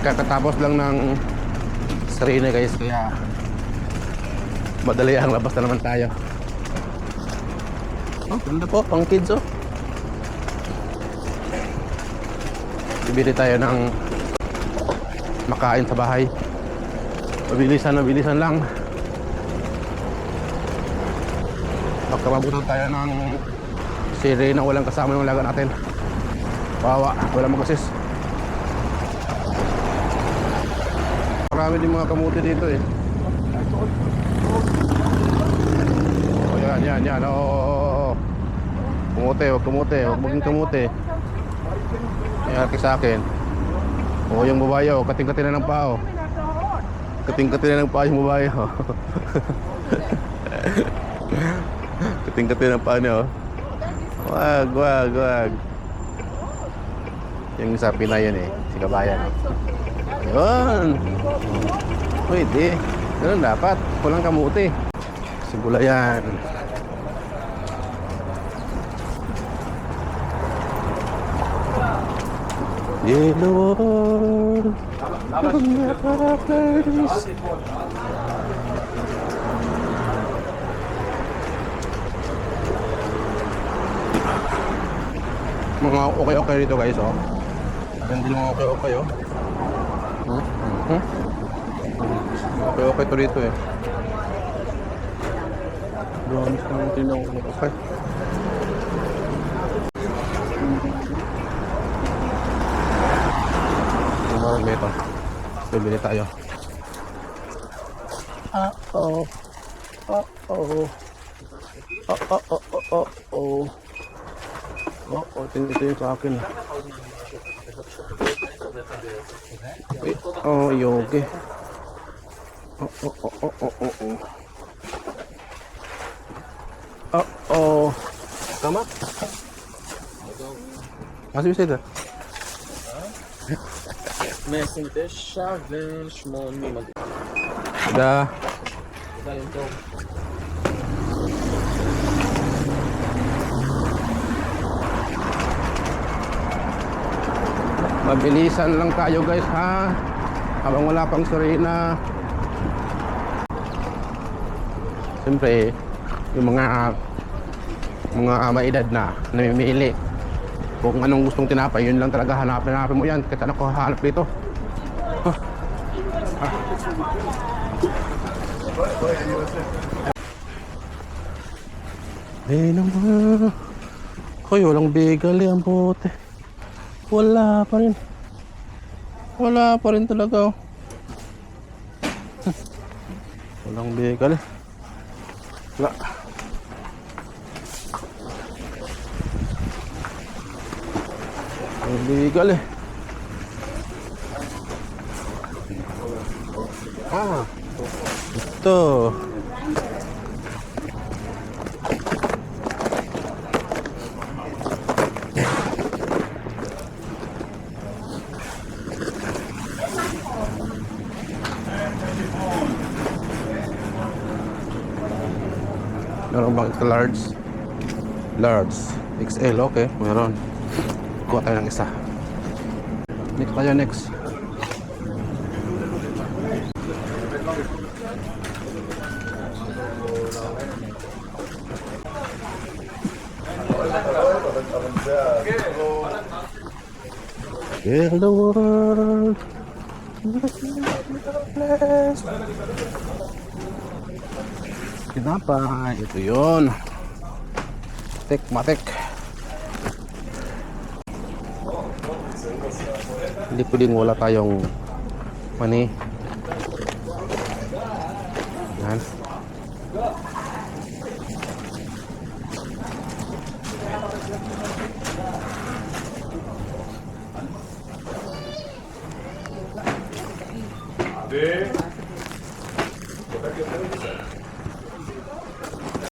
Kakatapos lang ng sarili guys, kaya madali ang labas na naman tayo. Oh, ganda po, pang kids oh. Bibili tayo ng makain sa bahay. Mabilisan lang. Baka mabutan tayo ng siri na walang kasama yung laga natin. Bawa, walang mag-assist. Marami din mga kamuti dito eh. Oh, yan. Oo. Kumuti, huwag maging kamuti. Ay, sa akin. Oo, yung babae, oh, kating-kating na ng paa, oh. Kating-kating na ng paa yung babae, oh. Kating-kating na ng paa niya, oh. Wag. Yung isa Pinay yun eh, si Kabayan. Yun. Pwede. Ganun dapat. Walang kamuti. Sigula yan. Yellow world. Mga okay dito guys, oh. Ganda yung mga okay, oh. Okay to dito eh. Doon sa mga tinawag na okay. Tumarang meto. Bibili tayo. Ito yung sa akin. Yogi. Tama? Masih bisa itu? Messing this challenge money. Udah. Udah itu. Mabilisan lang tayo guys ha. Habang wala pang sirena. Siyempre yung mga maedad na namimili kung anong gustong tinapay, yun lang talaga hanapin mo yan. Kahit ano ko hahanap dito. Naman. Hoy, walang bigal eh ang bote. Wala pa rin talaga oh. Walang bigal eh. Wala. Ang legal eh. Ito. Meron bang large XL, okay, meron. Kuha tayo ng isa. Next. Hello world. Kenapa? Itu yun. Matek. Hindi pwedeng wala tayong money. Yan.